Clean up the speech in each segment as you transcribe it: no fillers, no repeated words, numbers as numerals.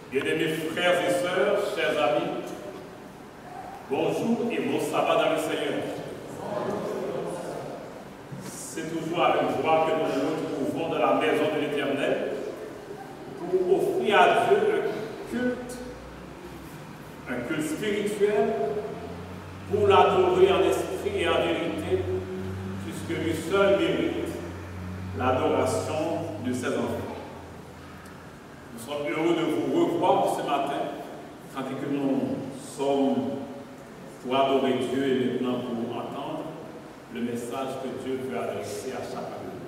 Bien-aimés frères et sœurs, chers amis, bonjour et bon sabbat dans le Seigneur. C'est toujours avec joie que nous nous retrouvons dans la maison de l'Éternel pour offrir à Dieu un culte spirituel, pour l'adorer en esprit et en vérité, puisque lui seul mérite l'adoration de ses enfants. Nous sommes heureux de vous revoir ce matin, tandis que nous sommes pour adorer Dieu et maintenant pour entendre le message que Dieu veut adresser à chacun de nous.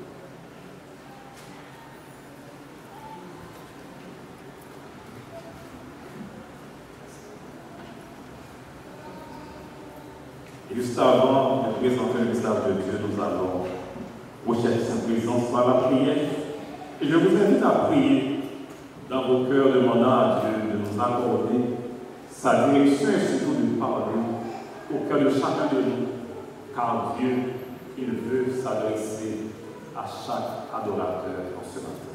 Et juste avant de présenter le message de Dieu, nous allons rechercher sa présence par la prière. Et je vous invite à prier dans vos cœurs, demandant à Dieu de nous accorder sa direction et surtout de nous parler au cœur de chacun de nous, car Dieu, il veut s'adresser à chaque adorateur en ce matin.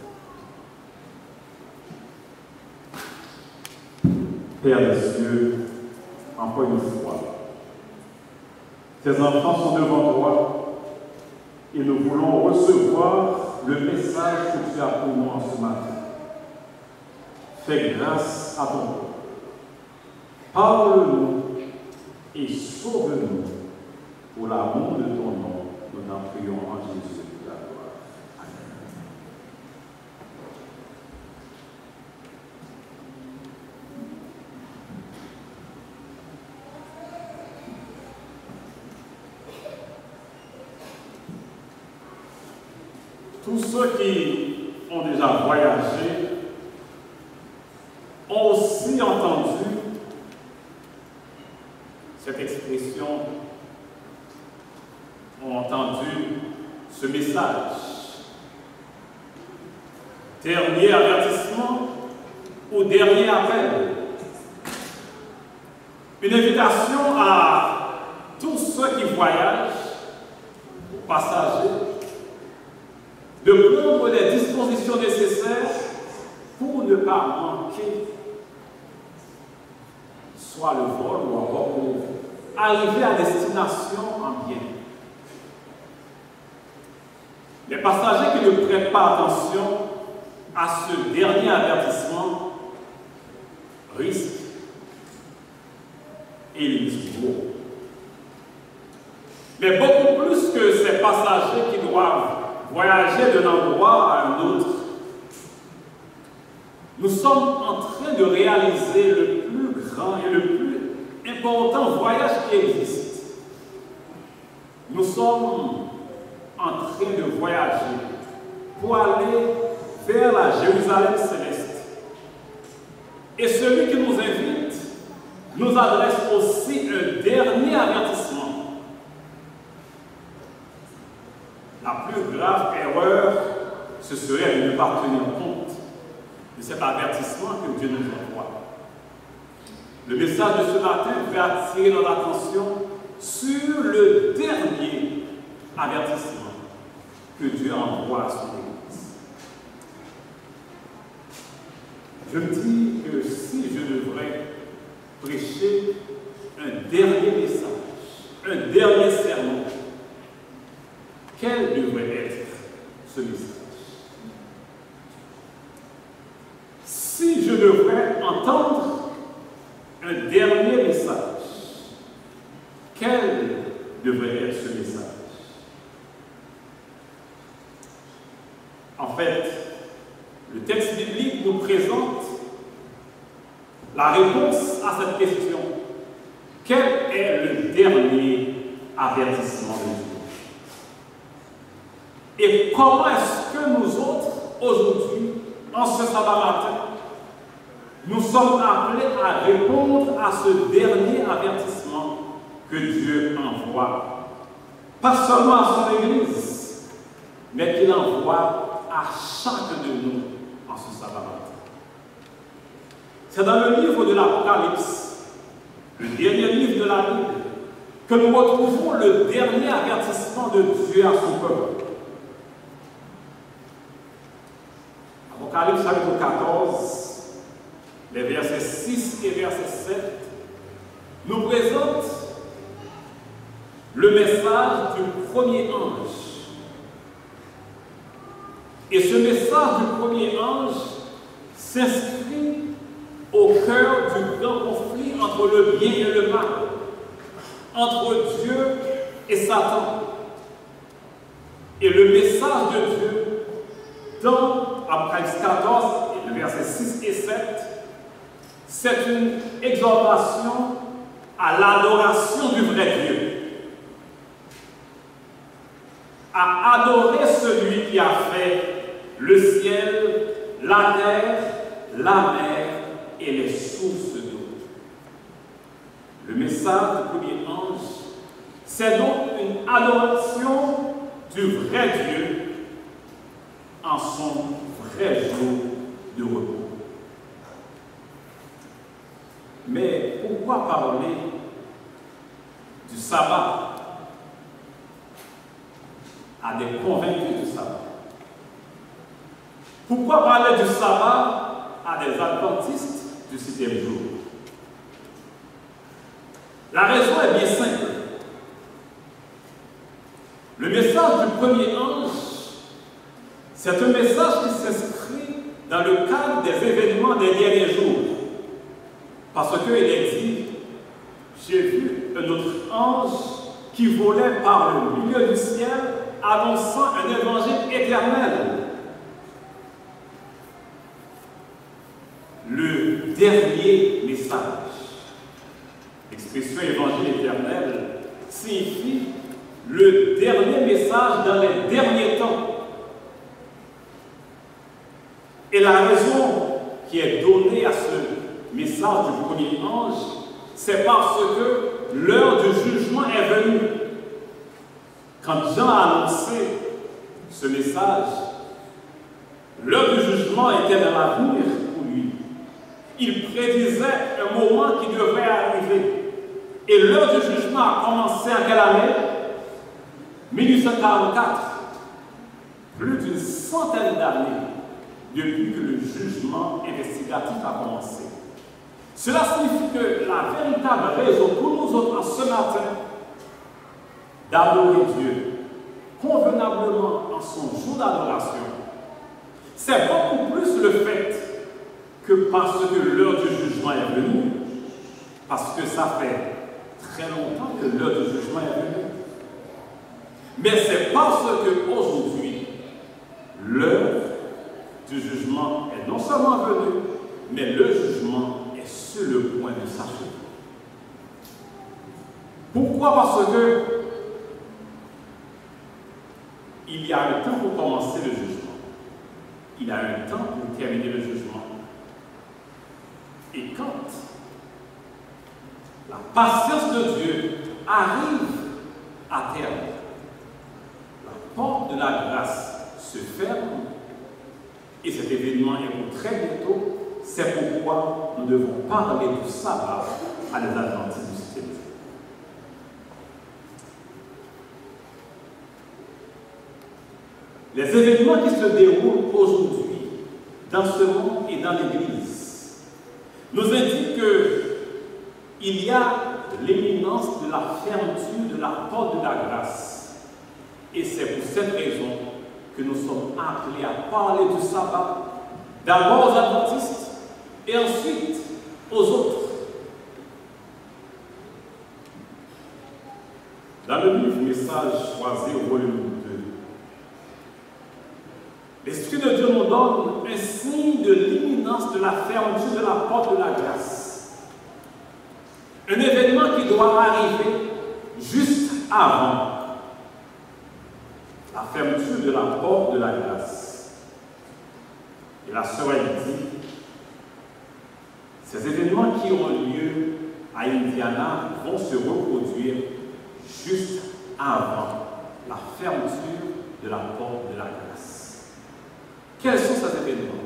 Père des cieux, encore une fois, tes enfants sont devant toi et nous voulons recevoir le message que tu as pour nous en ce matin. Fais grâce à ton peuple. Parle-nous et sauve-nous. Pour l'amour de ton nom, nous t'en prions en Jésus de la gloire. Amen. Tous ceux qui ont déjà voyagé ont aussi entendu cette expression, ont entendu ce message. Dernier avertissement ou dernier appel. Une invitation à tous ceux qui voyagent, aux passagers, de prendre les dispositions nécessaires pour ne pas manquer soit le vol ou encore pour arriver à destination en bien. Les passagers qui ne prêtent pas attention à ce dernier avertissement risquent et ils risquent gros. Mais beaucoup plus que ces passagers qui doivent voyager d'un endroit à un autre, nous sommes en train de réaliser le plus grand et le plus important voyage qui existe. Nous sommes en train de voyager pour aller vers la Jérusalem céleste. Et celui qui nous invite nous adresse aussi un dernier avertissement. La plus grave erreur, ce serait de ne pas tenir compte de cet avertissement que Dieu nous envoie. Le message de ce matin veut attirer notre attention sur le dernier avertissement que Dieu envoie à son Église. Je me dis que si je devrais prêcher un dernier message, un dernier sermon, quel devrait être ce message? Si je devrais entendre un dernier message, quel devrait être ce message? En fait, le texte biblique nous présente la réponse à cette question. Quel est le dernier avertissement de Dieu? Et comment est-ce que nous autres, aujourd'hui, en ce sabbat matin, nous sommes appelés à répondre à ce dernier avertissement que Dieu envoie, pas seulement à son Église, mais qu'il envoie à chacun de nous en ce sabbat matin. C'est dans le livre de l'Apocalypse, le dernier livre de la Bible, que nous retrouvons le dernier avertissement de Dieu à son peuple. Apocalypse chapitre 14, les versets 6 et verset 7, nous présentent le message du premier ange. Et ce message du premier ange s'inscrit au cœur du grand conflit entre le bien et le mal, entre Dieu et Satan. Et le message de Dieu, dans Apocalypse 14, le verset 6 et 7, c'est une exhortation à l'adoration du vrai Dieu, à adorer celui qui a fait le ciel, la terre, la mer et les sources d'eau. Le message du premier ange, c'est donc une adoration du vrai Dieu en son vrai jour de repos. Mais pourquoi parler du sabbat à des convaincus du sabbat? Pourquoi parler du sabbat à des adventistes du 7e jour? La raison est bien simple. Le message du premier ange, c'est un message qui s'inscrit dans le cadre des événements des derniers jours. Parce qu'il est dit, j'ai vu un autre ange qui volait par le milieu du ciel, annonçant un évangile éternel. Le dernier message. L'expression évangile éternel signifie le dernier message dans les derniers temps. Et la raison qui est donnée à ce message du premier ange, c'est parce que l'heure du jugement est venue. Quand Jean a annoncé ce message, l'heure du jugement était dans l'avenir pour lui. Il prédisait un moment qui devrait arriver. Et l'heure du jugement a commencé en quelle année? 1844. Plus d'une centaine d'années depuis que le jugement investigatif a commencé. Cela signifie que la véritable raison pour nous autres en ce matin d'adorer Dieu convenablement en son jour d'adoration, c'est beaucoup plus le fait que parce que l'heure du jugement est venue, parce que ça fait très longtemps que l'heure du jugement est venue. Mais c'est parce qu'aujourd'hui, l'heure du jugement est non seulement venue, mais le jugement est sur le point de s'achever. Pourquoi? Parce que il y a un temps pour commencer le jugement. Il y a un temps pour terminer le jugement. Et quand la patience de Dieu arrive à terme, la porte de la grâce se ferme et cet événement est pour très bientôt. C'est pourquoi nous devons parler du sabbat à les adventistes du 7e jour. Les événements qui se déroulent aujourd'hui dans ce monde et dans l'Église nous indiquent qu'il y a l'imminence de la fermeture de la porte de la grâce. Et c'est pour cette raison que nous sommes appelés à parler du sabbat, d'abord aux adventistes et ensuite aux autres. Dans le livre Message choisi au volume 2, l'Esprit de Dieu nous donne un signe de l'imminence de la fermeture de la porte de la grâce. Un événement qui doit arriver juste avant la fermeture de la porte de la grâce. Et la sœur a dit, ces événements qui ont lieu à Indiana vont se reproduire juste avant la fermeture de la porte de la grâce. Quels sont ces événements?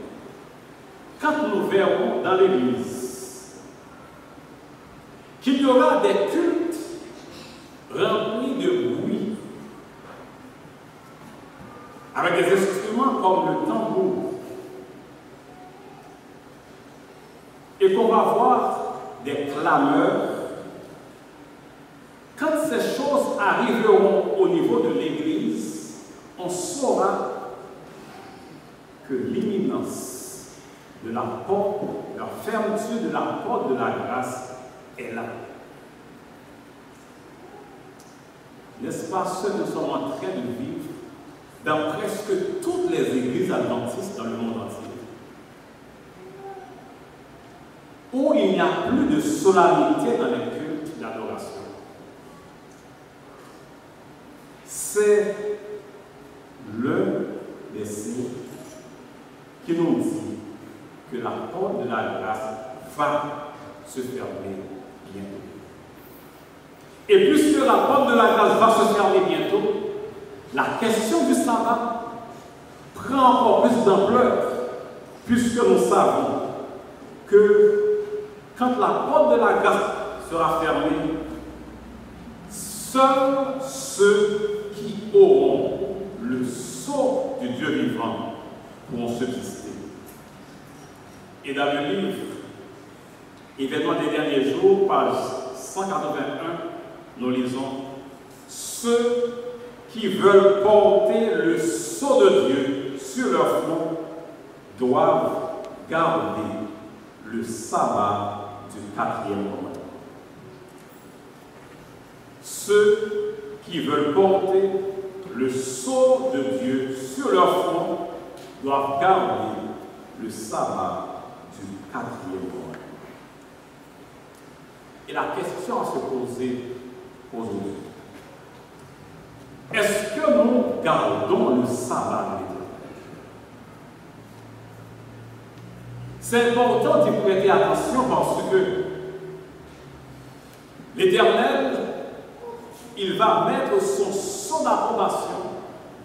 Quand nous verrons dans l'Église qu'il y aura des cultes remplis de bruit, avec des instruments comme le tambour, et qu'on va voir des clameurs, quand ces choses arriveront au niveau de l'Église, on saura que l'imminence de la porte, la fermeture de la porte de la grâce est là. N'est-ce pas ce que nous sommes en train de vivre dans presque toutes les églises adventistes dans le monde entier? Où il n'y a plus de solennité dans les cultes d'adoration. C'est l'un des signes qui nous dit que la porte de la grâce va se fermer bientôt. Et puisque la porte de la grâce va se fermer bientôt, la question du sabbat prend encore plus d'ampleur, puisque nous savons que quand la porte de la grâce sera fermée, seuls ceux qui auront le sceau du Dieu vivant pourront subsister. Et dans le livre Événements des derniers jours, page 181, nous lisons: ceux qui veulent porter le sceau de Dieu sur leur front doivent garder le sabbat du 4e mois. Ceux qui veulent porter le sceau de Dieu sur leur front doivent garder le sabbat du 4e mois. Et la question à se poser aujourd'hui: est-ce que nous gardons le sabbat de l'Éternel? C'est important d'y prêter attention parce que l'Éternel, il va mettre son sceau d'approbation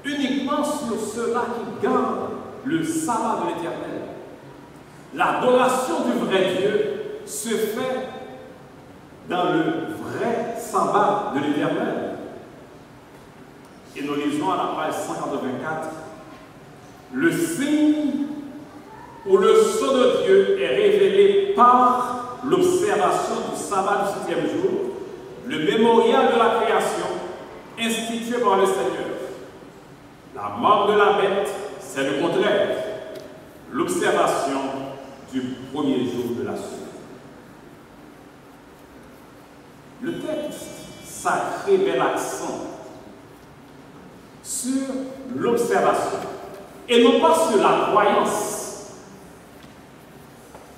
uniquement sur ceux-là qui gardent le sabbat de l'Éternel. L'adoration du vrai Dieu se fait dans le vrai sabbat de l'Éternel. Et nous lisons à la page 184, le signe où le sceau de Dieu est révélé par l'observation du sabbat du 7e jour, le mémorial de la création institué par le Seigneur. La mort de la bête, c'est le contraire, l'observation du premier jour de la semaine. Le texte sacré met l'accent sur l'observation et non pas sur la croyance.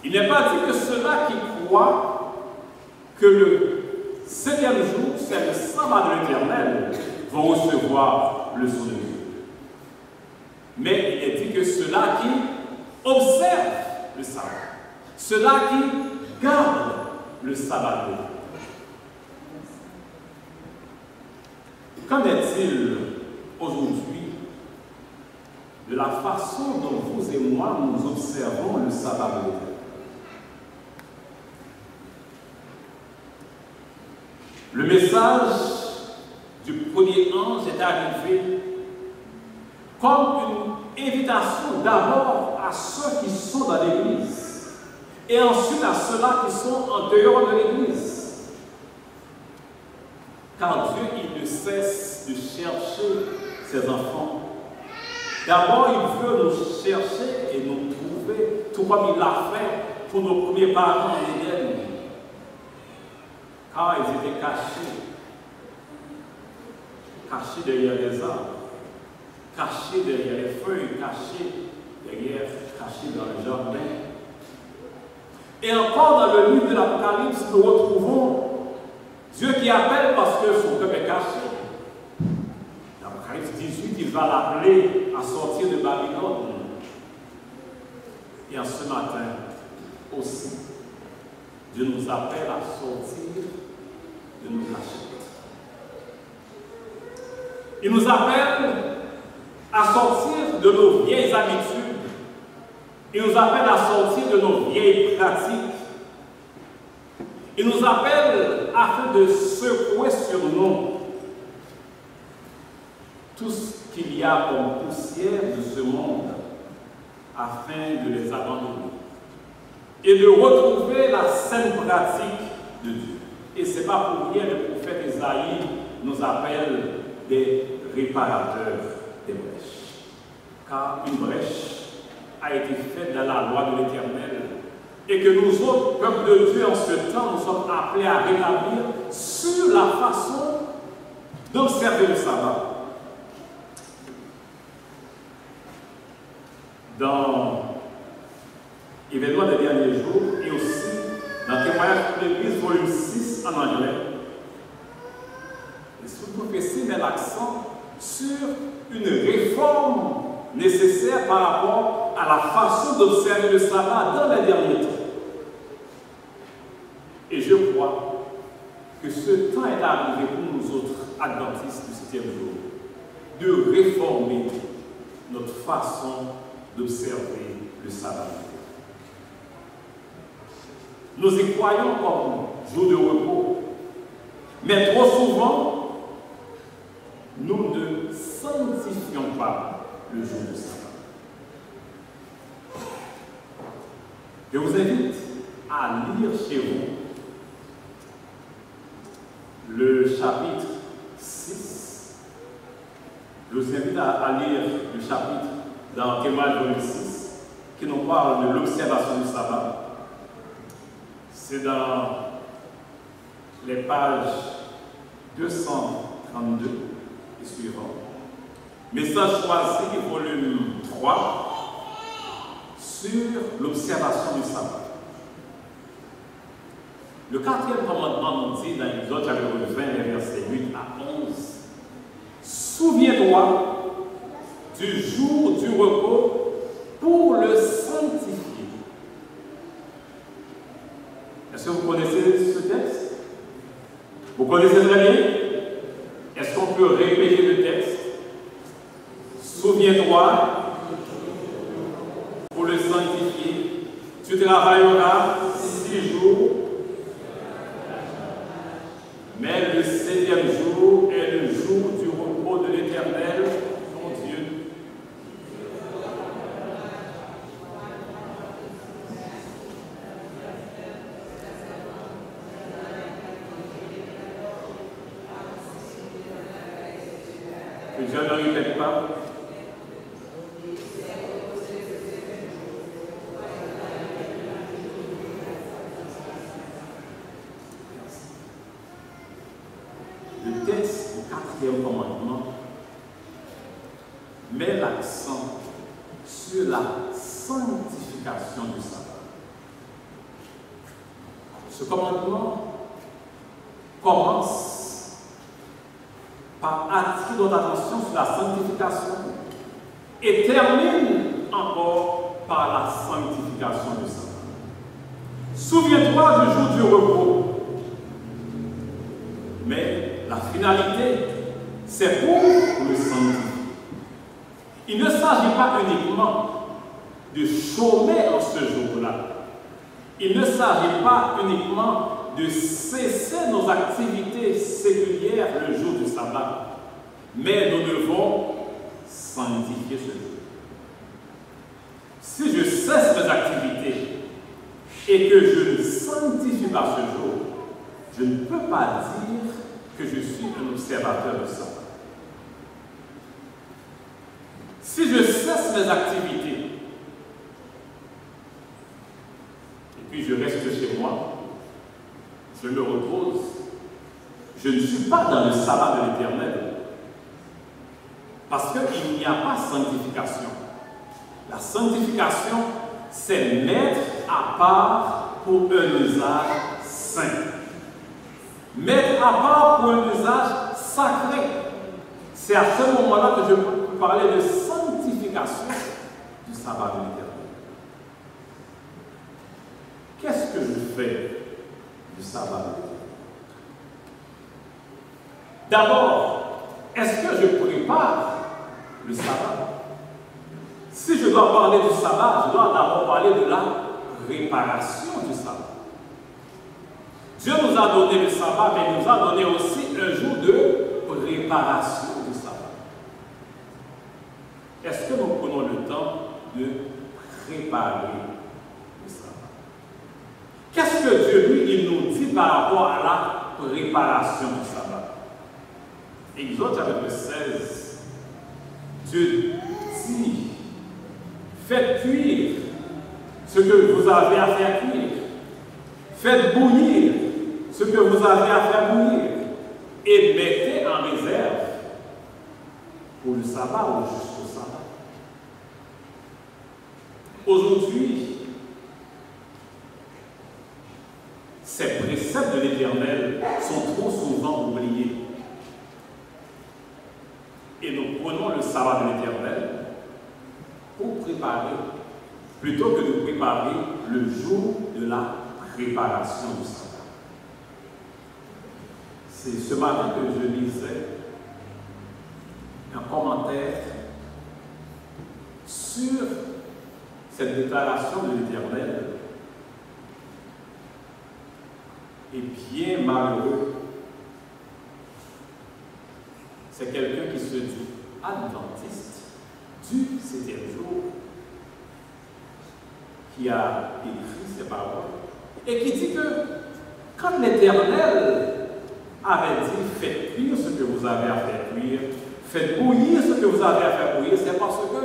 Il n'est pas dit que ceux-là qui croient que le 7e jour, c'est le sabbat de l'Éternel, vont recevoir le sceau de Dieu. Mais il est dit que ceux-là qui observent le sabbat, ceux-là qui gardent le sabbat de Dieu. Qu'en est-il aujourd'hui de la façon dont vous et moi nous observons le sabbat de l'Éternel? Le message du premier ange est arrivé comme une invitation d'abord à ceux qui sont dans l'Église et ensuite à ceux-là qui sont en dehors de l'Église. Car Dieu, il ne cesse de chercher ses enfants. D'abord, il veut nous chercher et nous trouver, tout comme il l'a fait pour nos premiers parents en Éden. Car ils étaient cachés derrière les arbres, cachés derrière les feuilles, cachés dans le jardin. Et encore dans le livre de l'Apocalypse, nous retrouvons Dieu qui appelle parce que son peuple est caché. L'Apocalypse 18, il va l'appeler à sortir de Babylone. Et en ce matin aussi, Dieu nous appelle à sortir de nos cachettes. Il nous appelle à sortir de nos vieilles habitudes. Il nous appelle à sortir de nos vieilles pratiques. Il nous appelle afin de secouer sur nous tout ce qu'il y a comme poussière de ce monde afin de les abandonner et de retrouver la saine pratique de Dieu. Et ce n'est pas pour rien que le prophète Isaïe nous appelle des réparateurs des brèches. Car une brèche a été faite dans la loi de l'Éternel et que nous autres, peuple de Dieu, en ce temps, nous sommes appelés à rétablir sur la façon d'observer le sabbat. Dans l'événement des derniers jours et aussi dans Témoignage de l'Église, volume 6 en anglais, et sous prophétie met l'accent sur une réforme nécessaire par rapport à la façon d'observer le sabbat dans les derniers temps. Et je crois que ce temps est arrivé pour nous autres adventistes du 7e jour de réformer notre façon d'observer le sabbat. Nous y croyons comme jour de repos, mais trop souvent, nous ne sanctifions pas le jour du sabbat. Je vous invite à lire chez vous le chapitre 6. Je vous invite à lire le chapitre dans Témoignage volume 6 qui nous parle de l'observation du sabbat. C'est dans les pages 232 et suivants. Message choisi, volume 3, sur l'observation du sabbat. Le 4e commandement nous dit dans l'Exode chapitre 20, les versets 8 à 11, « Souviens-toi du jour du repos pour le sanctifier. » Est-ce que vous connaissez ce texte? Vous connaissez très bien? Est-ce qu'on peut répéter le texte? Souviens-toi pour le sanctifier. Tu travailleras 6 jours, mais le 7e jour est le jour du repos de l'Éternel, ton Dieu. Que Dieu ne répète pas. Le texte du 4e commandement met l'accent sur la sanctification du sabbat. Ce commandement commence par attirer notre attention sur la sanctification et termine encore par la sanctification du sabbat. Souviens-toi du jour du repos. Mais la finalité, c'est pour le sanctifier. Il ne s'agit pas uniquement de chômer en ce jour-là. Il ne s'agit pas uniquement de cesser nos activités séculières le jour du sabbat. Mais nous devons sanctifier ce jour. Si je cesse mes activités et que je ne sanctifie pas ce jour, je ne peux pas dire que je suis un observateur du sabbat. Si je cesse mes activités et puis je reste chez moi, je me repose, je ne suis pas dans le sabbat de l'Éternel parce qu'il n'y a pas sanctification. La sanctification, c'est mettre à part pour un usage saint. Mettre à part pour un usage sacré. C'est à ce moment-là que je peux parler de sanctification du sabbat de l'Éternel. Qu'est-ce que je fais du sabbat de l'Éternel? D'abord, est-ce que je prépare le sabbat? Si je dois parler du sabbat, je dois d'abord parler de la préparation du sabbat. Dieu nous a donné le sabbat, mais il nous a donné aussi un jour de préparation du sabbat. Est-ce que nous prenons le temps de préparer le sabbat? que Dieu, lui, il nous dit par rapport à la préparation du sabbat? Exode chapitre 16, Dieu dit, faites cuire ce que vous avez à faire cuire. Faites bouillir ce que vous avez à faire bouillir. Et mettez en réserve pour le sabbat ou jusqu'au sabbat. Aujourd'hui, ces préceptes de l'Éternel sont trop souvent oubliés. Et nous prenons le sabbat de l'Éternel pour préparer, plutôt que de préparer le jour de la préparation du sabbat. C'est ce matin que je lisais un commentaire sur cette déclaration de l'Éternel. Et bien malheureux, c'est quelqu'un qui se dit adventiste du 7e jour, qui a écrit ces paroles, et qui dit que quand l'Éternel avait dit faites cuire ce que vous avez à faire cuire, faites bouillir ce que vous avez à faire bouillir, c'est parce que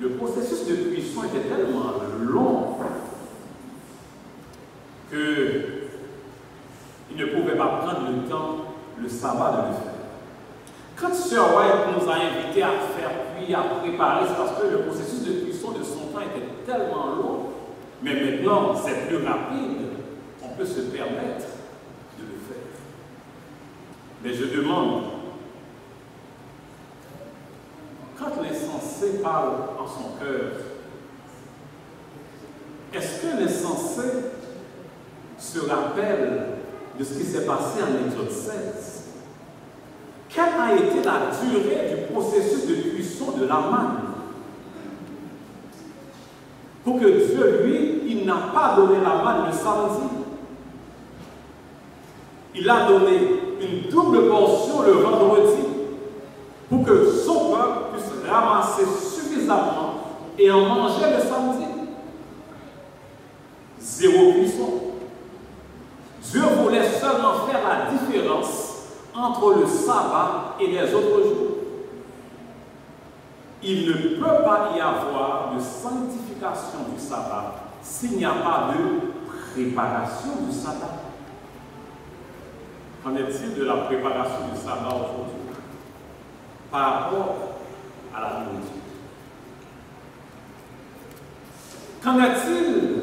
le processus de cuisson était tellement long qu'il ne pouvait pas prendre le temps, le sabbat, de le faire. Quand Sir White nous a invités à faire cuire, à préparer, c'est parce que le processus de cuisson de son temps était tellement long. Mais maintenant, c'est plus rapide, on peut se permettre de le faire. Mais je demande, quand l'insensé parle en son cœur, est-ce que l'insensé se rappelle de ce qui s'est passé en Exode 16? Quelle a été la durée du processus de cuisson de la manne? Pour que Dieu, lui, il n'a pas donné la manne le samedi. Il a donné une double portion le vendredi pour que son peuple puisse ramasser suffisamment et en manger le samedi. Zéro cuisson. Dieu voulait seulement faire la différence entre le sabbat et les autres jours. Il ne peut pas y avoir de sanctification du sabbat s'il n'y a pas de préparation du sabbat. Qu'en est-il de la préparation du sabbat aujourd'hui par rapport à la nourriture? Qu'en est-il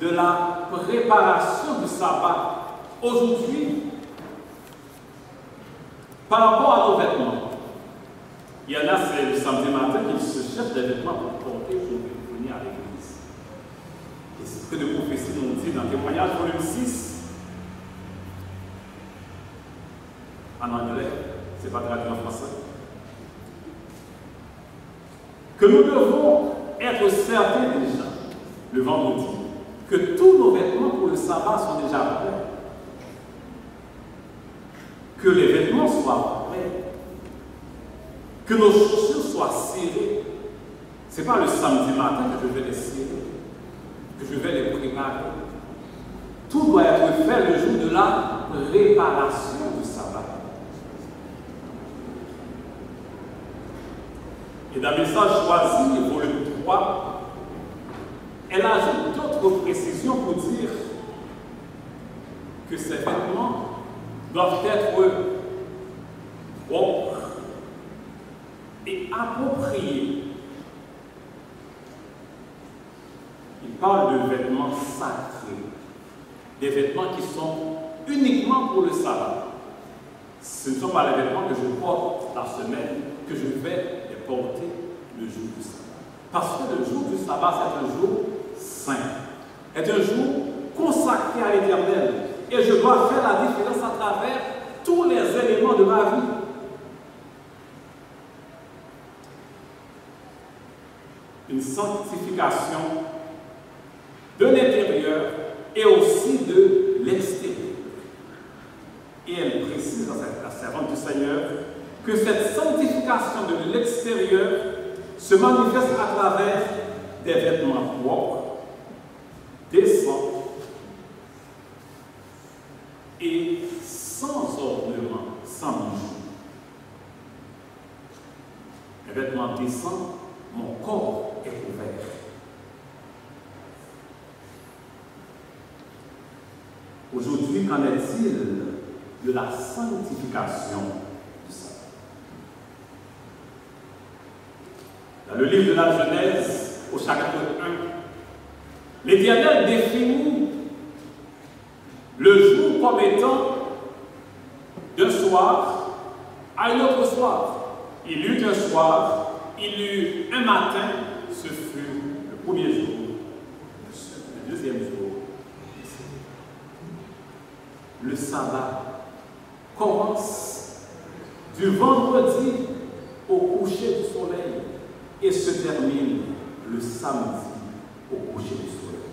de la préparation du sabbat aujourd'hui par rapport à nos vêtements? Il y en a, c'est le samedi matin qu'ils se cherchent des vêtements pour porter pour venir à l'église. Et c'est ce que le prophétie nous dit dans Témoignage, volume 6, en anglais, c'est pas traduit en français. Que nous devons être certains déjà, le vendredi, que tous nos vêtements pour le sabbat sont déjà prêts. Que les vêtements soient prêts. Que nos chaussures soient serrées. Ce n'est pas le samedi matin que je vais les serrer, que je vais les préparer. Tout doit être fait le jour de la préparation du sabbat. Et dans le message choisi, volume 3, elle ajoute d'autres précisions pour dire que ces vêtements doivent être propres et appropriés. Il parle de vêtements sacrés, des vêtements qui sont uniquement pour le sabbat. Ce ne sont pas les vêtements que je porte la semaine, que je vais les porter le jour du sabbat. Parce que le jour du sabbat, c'est un jour saint, est un jour consacré à l'Éternel. Et je dois faire la différence à travers tous les éléments de ma vie. Une sanctification de l'intérieur et aussi de l'extérieur. Et elle précise dans la servante du Seigneur que cette sanctification de l'extérieur se manifeste à travers des vêtements propres, décents et sans ornement, sans bijoux. Un vêtement décent, mon corps est couvert. Aujourd'hui, qu'en est-il de la sanctification du sabbat? Dans le livre de la Genèse, au chapitre 1, l'Éternel définit le jour comme étant d'un soir à un autre soir. Il eut un soir, il eut un matin, ce fut le premier jour, le deuxième jour. Le sabbat commence du vendredi au coucher du soleil et se termine le samedi au coucher du soleil.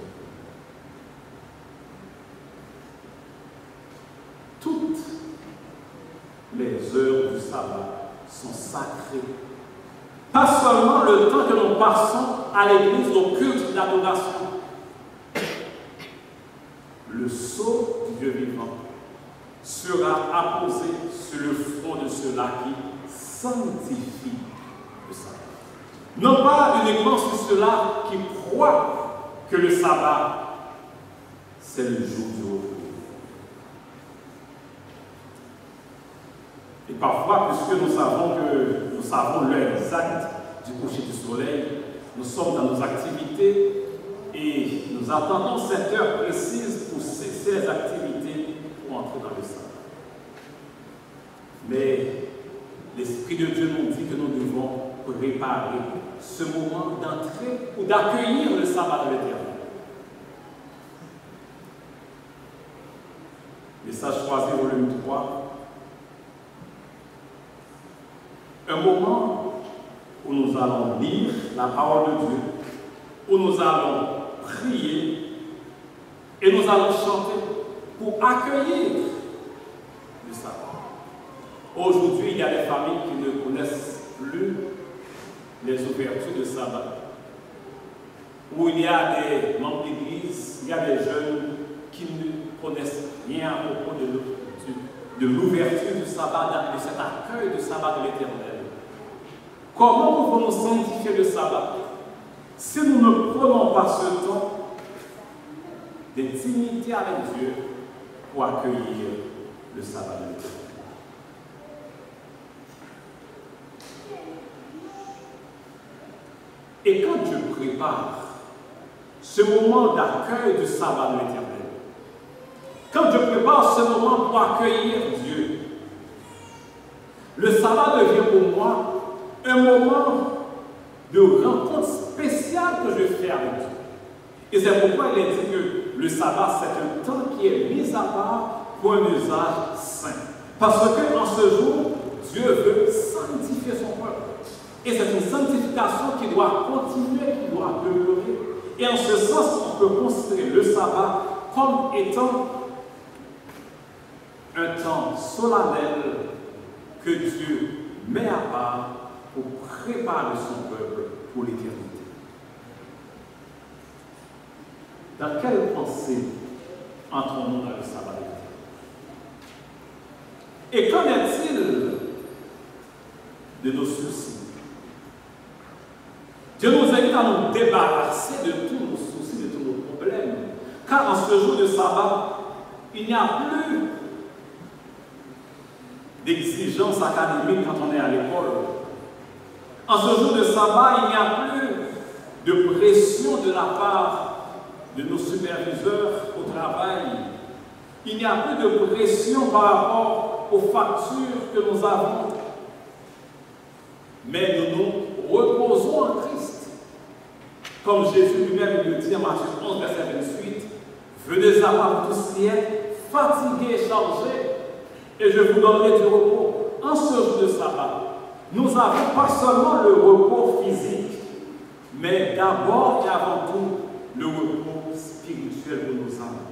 Toutes les heures du sabbat sont sacrées. Pas seulement le temps que nous passons à l'église au culte d'adoration. Le sceau du Dieu vivant sera apposé sur le front de ceux-là qui sanctifient le sabbat. Non pas uniquement sur ceux-là qui croient que le sabbat, c'est le jour du repos. Et parfois, puisque nous savons l'heure exacte du coucher du soleil, nous sommes dans nos activités et nous attendons cette heure précise pour cesser les activités pour entrer dans le sabbat. Mais l'Esprit de Dieu nous dit que nous devons préparer ce moment d'entrée ou d'accueillir le sabbat de l'Éternel. Message choisi, volume 3. Un moment où nous allons lire la parole de Dieu, où nous allons prier et nous allons chanter pour accueillir le sabbat. Aujourd'hui, il y a des familles qui ne connaissent plus les ouvertures de sabbat, où il y a des membres d'église, il y a des jeunes qui ne connaissent rien à propos de l'ouverture du sabbat, de cet accueil du sabbat de l'Éternel. Comment pouvons-nous sanctifier le sabbat si nous ne prenons pas ce temps d'intimité avec Dieu pour accueillir le sabbat de l'Éternel? Et quand Dieu prépare ce moment d'accueil du sabbat de l'Éternel, quand Dieu prépare ce moment pour accueillir Dieu, le sabbat devient pour moi un moment de rencontre spéciale que je fais avec Dieu. Et c'est pourquoi il est dit que le sabbat, c'est un temps qui est mis à part pour un usage saint. Parce qu'en ce jour, Dieu veut sanctifier son peuple. Et c'est une sanctification qui doit continuer, qui doit demeurer. Et en ce sens, on peut considérer le sabbat comme étant un temps solennel que Dieu met à part pour préparer son peuple pour l'éternité. Dans quelle pensée entrons-nous dans le sabbat de l'Éternel? Et qu'en est-il de nos soucis? Dieu nous invite à nous débarrasser de tous nos soucis, de tous nos problèmes. Car en ce jour de sabbat, il n'y a plus d'exigences académiques quand on est à l'école. En ce jour de sabbat, il n'y a plus de pression de la part de nos superviseurs au travail. Il n'y a plus de pression par rapport aux factures que nous avons. Mais nous nous reposons en Christ. Comme Jésus lui-même le dit en Matthieu 11, verset 28, « Venez à moi tous qui êtes fatigués et chargés, et je vous donnerai du repos. » En ce jour de sabbat, nous n'avons pas seulement le repos physique, mais d'abord et avant tout le repos spirituel de nos âmes,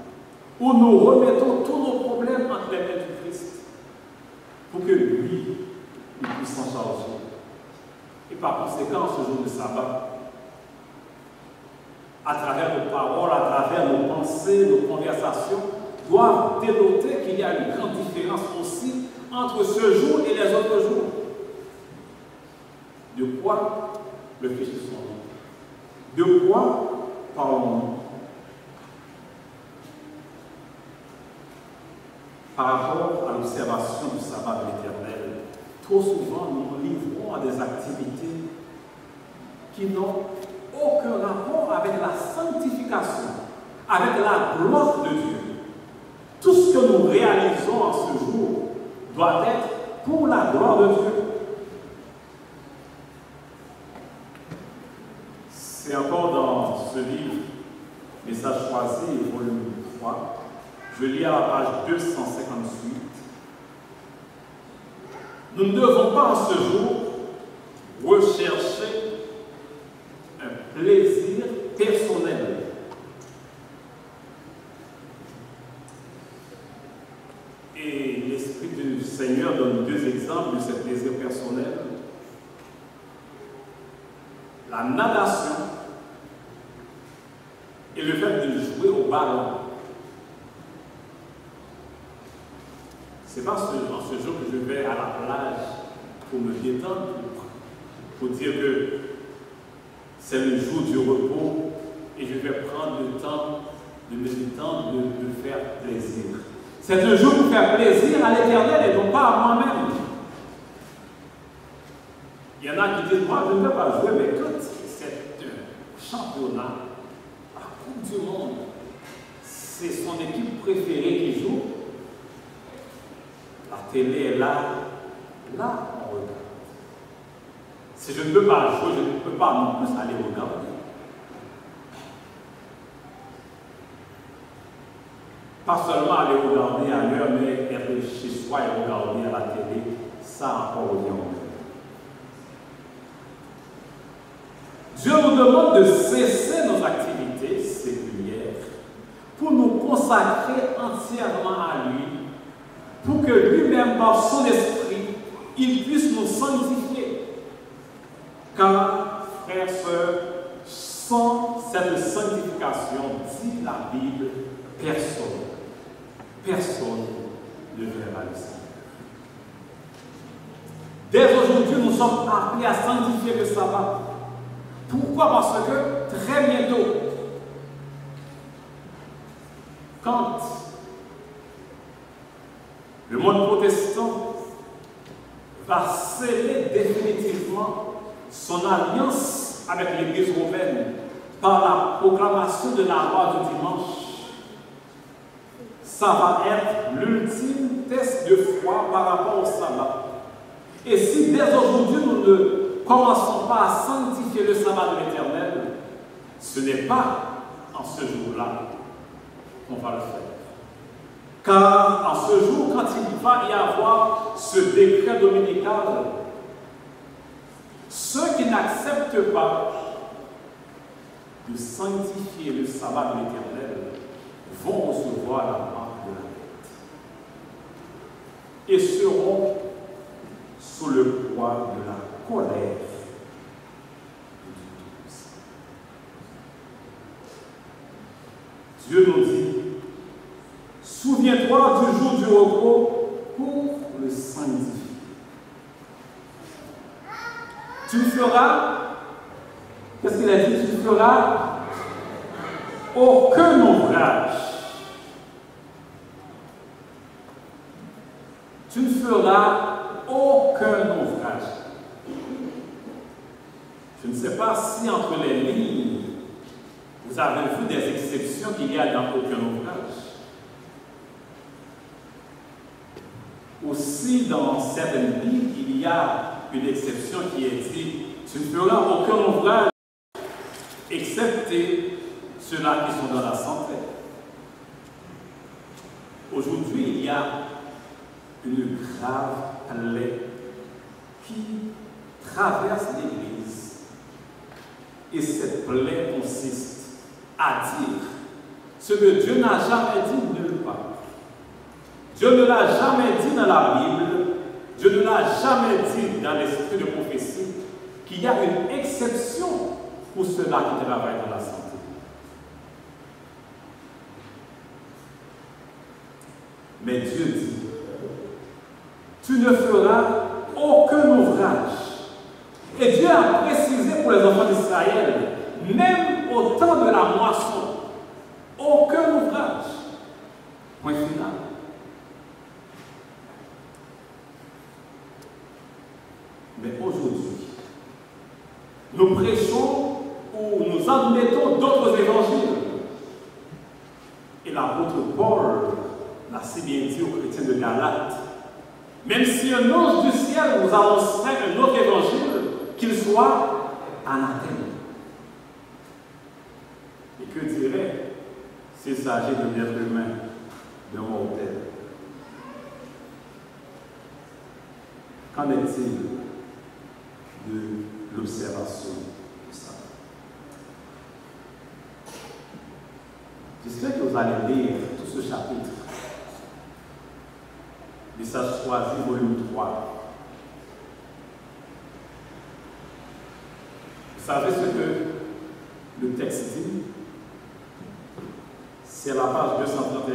où nous remettons tous nos problèmes entre les mains du Christ, pour que lui, il puisse s'en charger. Et par conséquent, ce jour de sabbat, à travers nos paroles, à travers nos pensées, nos conversations, doivent dénoter qu'il y a une grande différence aussi entre ce jour et les autres jours. De quoi réfléchissons-nous? De quoi parlons-nous? Par rapport à l'observation du sabbat de l'Éternel, trop souvent nous nous livrons à des activités qui n'ont aucun rapport avec la sanctification, avec la gloire de Dieu. Tout ce que nous réalisons en ce jour doit être pour la gloire de Dieu. C'est encore dans ce livre, Message choisi, volume 3, je lis à la page 258. Nous ne devons pas en ce jour rechercher un plaisir personnel. Et l'Esprit du Seigneur donne deux exemples de ce plaisir personnel. La natation et le fait de jouer au ballon. Ce n'est pas en ce jour que je vais à la plage pour me détendre, pour dire que c'est le jour du repos et je vais prendre le temps de me détendre, de me faire plaisir. C'est un jour pour faire plaisir à l'Éternel et non pas à moi-même. Il y en a qui disent, moi je ne vais pas jouer, mais quand c'est un championnat, la Coupe du Monde, c'est son équipe préférée qui joue. La télé est là, on regarde. Si je ne peux pas jouer, je ne peux pas non plus aller regarder. Pas seulement aller regarder ailleurs, mais être chez soi et regarder à la télé, ça encore revient au même. Dieu nous demande de cesser nos activités séculières pour nous consacrer entièrement à lui, pour que lui-même, par son esprit, il puisse nous sanctifier. Car, frères, sœurs, sans cette sanctification, dit la Bible, personne ne verra le Seigneur. Dès aujourd'hui, nous sommes appelés à sanctifier le sabbat. Pourquoi? Parce que très bientôt, quand le monde protestant va sceller définitivement son alliance avec l'Église romaine par la proclamation de la loi du dimanche, ça va être l'ultime test de foi par rapport au sabbat. Et si dès aujourd'hui nous ne commençons pas à sanctifier le sabbat de l'Éternel, ce n'est pas en ce jour-là qu'on va le faire. Car en ce jour, quand il va y avoir ce décret dominical, ceux qui n'acceptent pas de sanctifier le sabbat de l'Éternel vont recevoir la marque de la bête et seront sous le poids de la colère. Dieu nous dit, souviens-toi du jour du repos pour le sanctifier. Tu feras, qu'est-ce qu'il a dit? Tu feras aucun ouvrage. Tu ne feras aucun ouvrage. Je ne sais pas si entre les lignes, vous avez vu des exceptions qu'il y a dans aucun ouvrage. Aussi, dans certaines Bibles, il y a une exception qui est dit « Tu ne feras aucun ouvrage, excepté ceux-là qui sont dans la santé. » Aujourd'hui, il y a une grave plaie qui traverse l'Église. Et cette plaie consiste à dire ce que Dieu n'a jamais dit nulle part. Dieu ne l'a jamais dit dans la Bible, Dieu ne l'a jamais dit dans l'esprit de prophétie, qu'il y a une exception pour ceux-là qui travaillent dans la santé. Mais Dieu dit, tu ne feras aucun ouvrage. Et Dieu a précisé pour les enfants d'Israël, même au temps de la moisson, aucun ouvrage. Point final. Mais aujourd'hui, nous prêchons ou nous admettons d'autres évangiles. Et l'apôtre Paul l'a si bien dit aux chrétiens de Galates. Même si un ange du ciel vous annoncerait un autre évangile, qu'il soit anathème. Et que dirait s'il s'agit d'un être humain, d'un mortel? Qu'en est-il de l'observation du sabbat? J'espère que vous allez lire tout ce chapitre. Message choisi, volume 3. Vous savez ce que le texte dit? C'est à la page 231.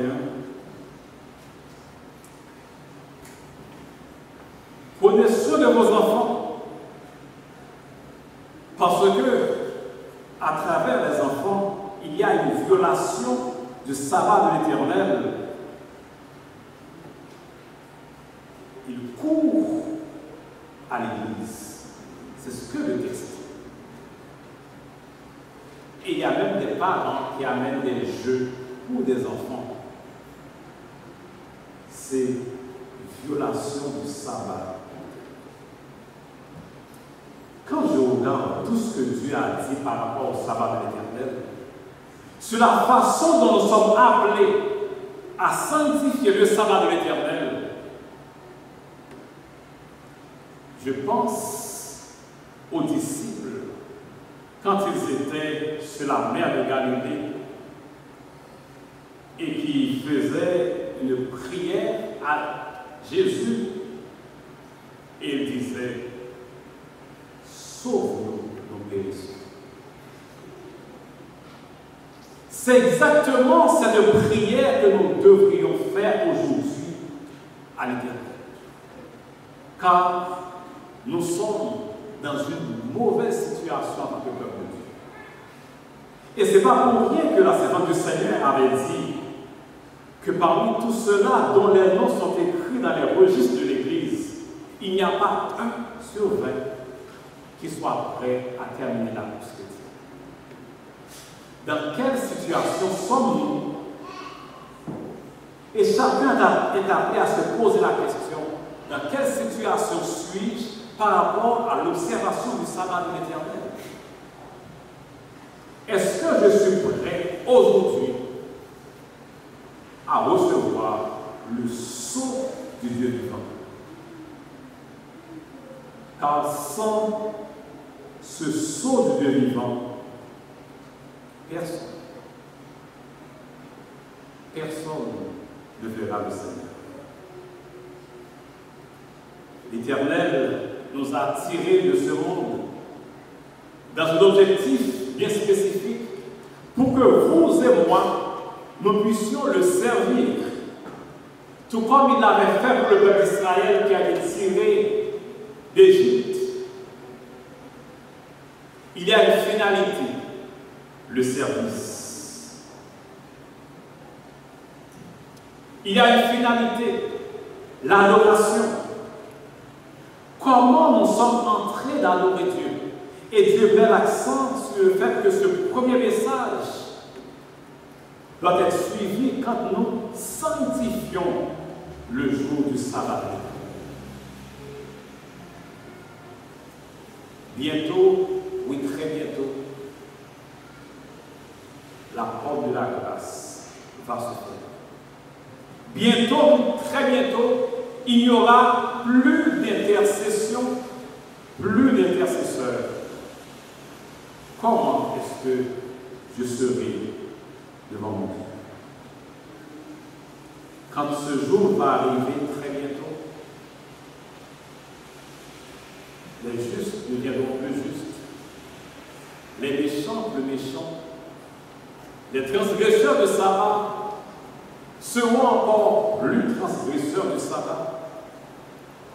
Prenez soin de vos enfants, parce que, à travers les enfants, il y a une violation du sabbat de l'Éternel. Ils courent à l'église. C'est ce que le texte dit. Et il y a même des parents qui amènent des jeux pour des enfants. C'est violation du sabbat. Quand je regarde tout ce que Dieu a dit par rapport au sabbat de l'Éternel, sur la façon dont nous sommes appelés à sanctifier le sabbat de l'Éternel, je pense aux disciples quand ils étaient sur la mer de Galilée et qui faisaient une prière à Jésus et ils disaient, sauve-nous, nous périssons. C'est exactement cette prière que nous devrions faire aujourd'hui à l'Éternel. Car nous sommes dans une mauvaise situation en tant que peuple de Dieu. Et ce n'est pas pour rien que la servante du Seigneur avait dit que parmi tous ceux-là dont les noms sont écrits dans les registres de l'Église, il n'y a pas un sur 20 qui soit prêt à terminer la course chrétienne. Dans quelle situation sommes-nous? Et chacun est appelé à se poser la question, dans quelle situation suis-je par rapport à l'observation du sabbat de l'Éternel? Est-ce que je suis prêt aujourd'hui à recevoir le sceau du Dieu vivant? Car sans ce sceau du Dieu vivant, personne ne verra le Seigneur. L'Éternel nous a tirés de ce monde dans un objectif bien spécifique pour que vous et moi, nous puissions le servir. Tout comme il l'avait fait pour le peuple d'Israël qui a été tiré d'Égypte. Il y a une finalité, le service. Il y a une finalité, l'adoration. Comment nous sommes entrés d'adorer Dieu? Et Dieu met l'accent sur le fait que ce premier message doit être suivi quand nous sanctifions le jour du sabbat. Bientôt, oui, très bientôt, la porte de la grâce va se faire. Bientôt, très bientôt, il n'y aura plus d'intercession, plus d'intercesseurs. Comment est-ce que je serai devant mon Dieu? Quand ce jour va arriver très bientôt, les justes deviendront plus justes, les méchants plus méchants, les transgresseurs de sabbat seront encore plus transgresseurs du sabbat,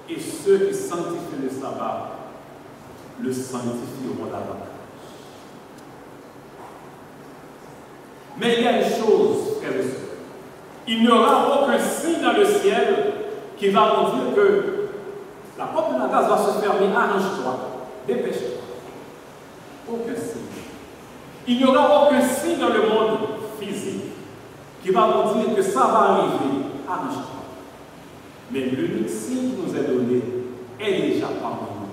et ceux qui sanctifient le sabbat le sanctifieront davantage. Mais il y a une chose, frères et sœurs. Il n'y aura aucun signe dans le ciel qui va nous dire que la porte de la grâce va se fermer. Arrange-toi, dépêche-toi. Aucun signe. Il n'y aura aucun signe dans le monde physique qui va nous dire que ça va arriver. Arrange-toi. Mais l'unique signe qui nous est donné est déjà parmi nous.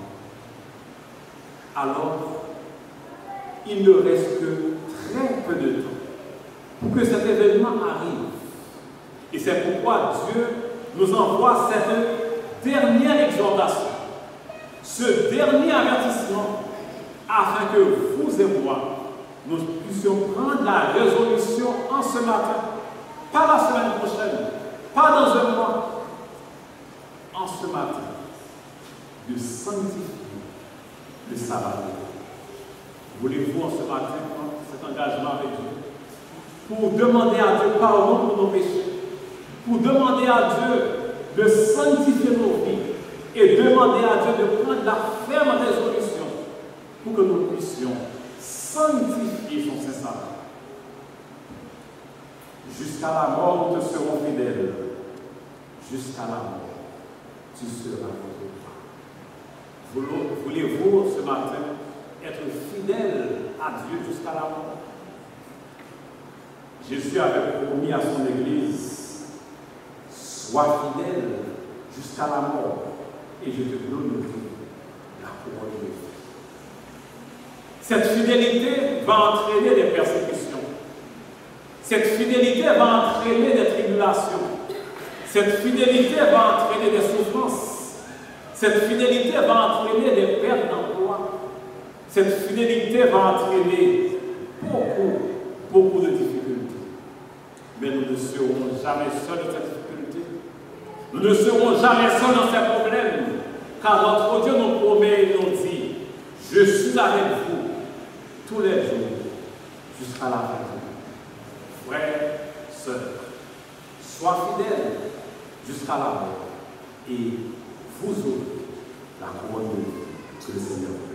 Alors, il ne reste que très peu de temps pour que cet événement arrive. Et c'est pourquoi Dieu nous envoie cette dernière exhortation, ce dernier avertissement, afin que vous et moi, nous puissions prendre la résolution en ce matin, pas la semaine prochaine, pas dans un mois, en ce matin, de sanctifier le sabbat. Voulez-vous en ce matin prendre cet engagement avec Dieu pour demander à Dieu pardon pour nos péchés, pour demander à Dieu de sanctifier nos vies et demander à Dieu de prendre la ferme résolution pour que nous puissions sanctifier son saint sabbat. Jusqu'à la mort, nous te serons fidèles. Jusqu'à la mort, tu seras notre part. Voulez-vous ce matin être fidèle à Dieu jusqu'à la mort? Jésus avait promis à son Église, sois fidèle jusqu'à la mort, et je te donnerai la couronne de vie. Cette fidélité va entraîner des persécutions. Cette fidélité va entraîner des tribulations. Cette fidélité va entraîner des souffrances. Cette fidélité va entraîner des pertes d'emploi. Cette fidélité va entraîner beaucoup de difficultés. Mais nous ne serons jamais seuls dans cette difficulté. Nous ne serons jamais seuls dans ces problèmes. Car notre Dieu nous promet et nous dit, je suis avec vous tous les jours jusqu'à la fin. Frères, sœurs, sois fidèles jusqu'à la mort et vous aurez la couronne de vie que le Seigneur vous